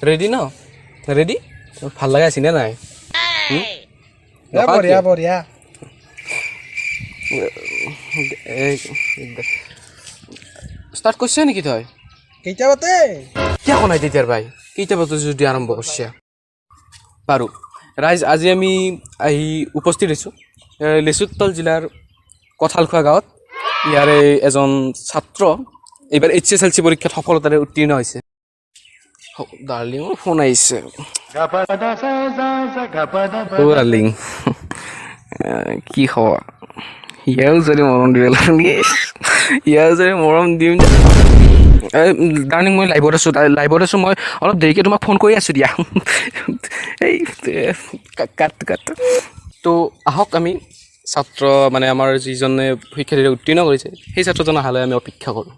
ready ন ready ভাল লগা আছে নে নাই বঢ়িয়া বঢ়িয়া ষ্টাৰ্ট কৰিছে নেকি তই কেইটা বাতে কিয় কোৱা নাই তেতিয়াৰ ভাই কেইটা বজাত যদি আৰম্ভ কৰিছে বাৰু ৰাইজ আজি আমি আহি উপস্থিত হৈছোঁ লেচুতল জিলাৰ কঁঠালখোৱা গাঁৱত ইয়াৰে এজন ছাত্ৰ এইবাৰ HSLC পৰীক্ষাত সফলতাৰে উত্তীৰ্ণ হৈছে ডাৰ্লিঙৰ ফোন আহিছে ডাৰ্লিং কি খবৰ ইয়াৰো যদি মৰম দিব লাগে ইয়াৰ যদি মৰম দিম ডাৰ্লিং মই লাইভত আছোঁ মই অলপ দেৰিকৈ তোমাক ফোন কৰি আছোঁ দিয়া এই কাট তো আহক আমি ছাত্ৰ মানে আমাৰ যিজনে শিক্ষাৰ্থীৰে উত্তীৰ্ণ কৰিছে সেই ছাত্ৰজন অহালৈ আমি অপেক্ষা কৰোঁ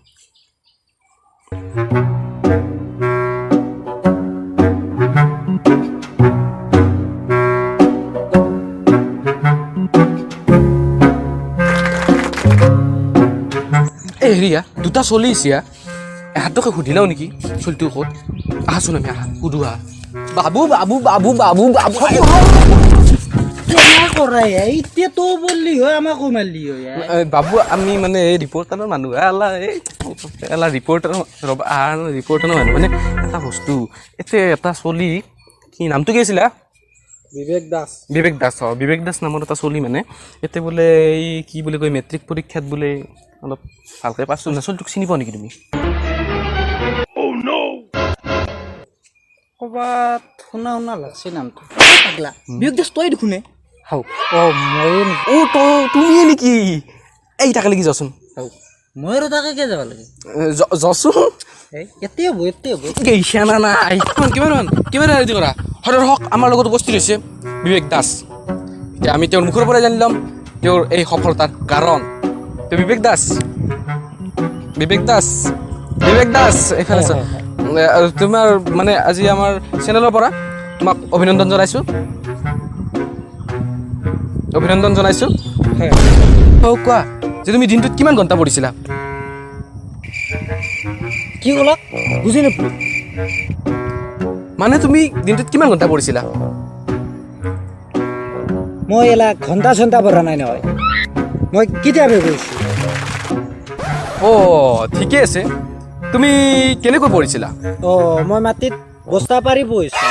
এই হেৰিয়া দুটা চলি আছে এহাতকে সুধি লওঁ নেকি চলিটো ক'ত আহাচোন আমি আহা সুধো আহা বাবু বাবু বাবু বাবু বাবু এতিয়া তো বললি হয় আমাকো মারলি হয় বাবু আমি মানে এই ৰিপৰ্টাৰৰ মানুহ এলা ৰিপৰ্টাৰ ৰ'বা ৰিপৰ্টাৰ মানুহ মানে এটা বস্তু এতিয়া এটা চলি কি নামটো কি আছিলে বিবেক দাস নামৰ এটা চলি মানে এতিয়া বোলে এই কি বুলি কয় মেট্ৰিক পৰীক্ষাত বোলে অলপ ভালকৈ পাছ না চলিটোক চিনি পোৱা নেকি তুমি ক'ৰবাত শুনা লাগছে নামটো পাগলা বিয়োগ দাস তই দেখোনে হাও মই তুমিয়ে নেকি এই তাকে লাগি যাচোন মই আৰু তাকে কিয় যাব লাগে যাচোন এতে হ'ব গেইছা না নাই কিমান ৰেডি কৰা হৰৰ হক আমাৰ লগত উপস্থিত হৈছে বিবেক দাস এতিয়া আমি তেওঁৰ মুখৰ পৰাই জানি ল'ম তেওঁৰ এই সফলতাৰ কাৰণ তো বিবেক দাস এইফালে আছে তোমাৰ মানে আজি আমাৰ চেনেলৰ পৰা তোমাক অভিনন্দন জনাইছোঁ কোৱা যে তুমি দিনটোত কিমান ঘণ্টা পঢ়িছিলা কি ক'লা বুজি নাপালোঁ মানে তুমি দিনটোত কিমান ঘণ্টা পঢ়িছিলা মই এলা ঘণ্টা চণ্টা পঢ়া নাই নহয় মই কিতাপে পঢ়িছোঁ ঠিকে আছে তুমি কেনেকৈ পঢ়িছিলা মই মাটিত বস্তা পাৰি পঢ়িছোঁ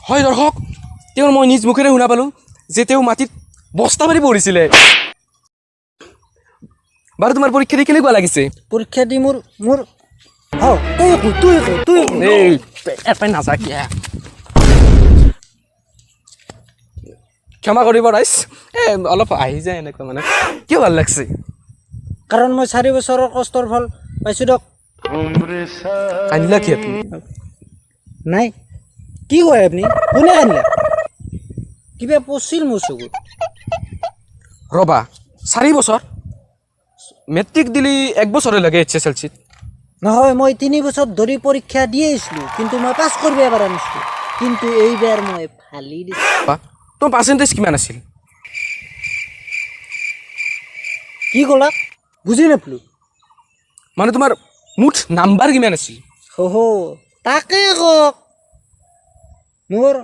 হয় দৰ্শক তেওঁৰ মই নিজ মুখেৰে শুনা পালোঁ যে তেওঁ মাটিত বস্তা পাৰি পঢ়িছিলে বাৰু তোমাৰ পৰীক্ষা দি কেনেকুৱা লাগিছে পৰীক্ষা দি মোৰ তই নাজাকিয়া ক্ষমা কৰিব ৰাইজ অলপ আহি যায় এনেকুৱা মানে কিয় ভাল লাগছে কাৰণ মই 4 বছৰৰ কষ্টৰ ফল পাইছোঁ দিয়ক কান্দিলা কি তুমি নাই কি কয় আপুনি কোনে কান্দিলা কিবা পচিল মোৰ চকুত ৰ'বা 4 বছৰ মেট্ৰিক দিলি 1 বছৰে লাগে HSLCত নহয় মই 3 বছৰ ধৰি পৰীক্ষা দি আহিছিলোঁ কিন্তু মই পাছ কৰিব পৰা নাছিলোঁ কিন্তু এইবাৰ মই ফালি দিছোঁ তোমাৰ পাৰ্চেণ্টেজ কিমান আছিল কি ক'লা বুজি নাপালোঁ মানে তোমাৰ মুঠ নাম্বাৰ কিমান আছিল তাকে কওক মোৰ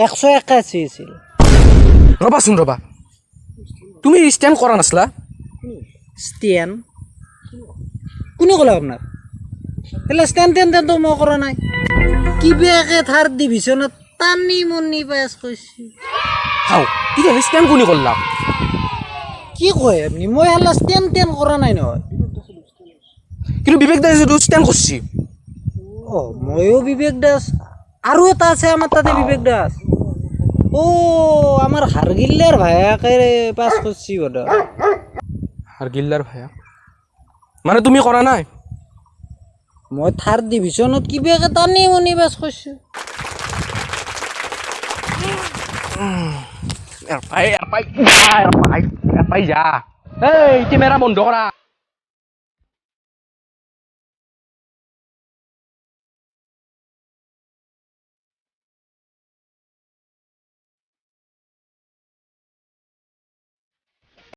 181 আছিল ৰ'বা তুমি ষ্টেণ্ড কৰা নাছিলা ষ্টেণ্ড কোনে ক'লা আপোনাক এলা ষ্টেণ্ডটো মই কৰা নাই কিবাকে 3rd ডিভিজনত টানি মুনি পাছ কৰিছোঁ তেতিয়া ষ্টেণ্ড কোনে কৰিলা কি কয় আপুনি মই এলা ষ্টেণ্ড কৰা নাই নহয় কিন্তু বিবেক দাস ষ্টেণ্ড কৰিছে ময়ো বিবেক দাস আৰু এটা আছে আমাৰ তাতে বিবেক দাস আমাৰ হাৰগিল্লাৰ ভায়াকে পাছ কৰিছি বদা হাৰগিল্লাৰ ভায়া মানে তুমি কৰা নাই মই 3rd ডিভিজনত কিবাকে টানি মুনি পাছ কৰিছোঁ এৰপাই যা এই কেমেৰা বন্ধ কৰা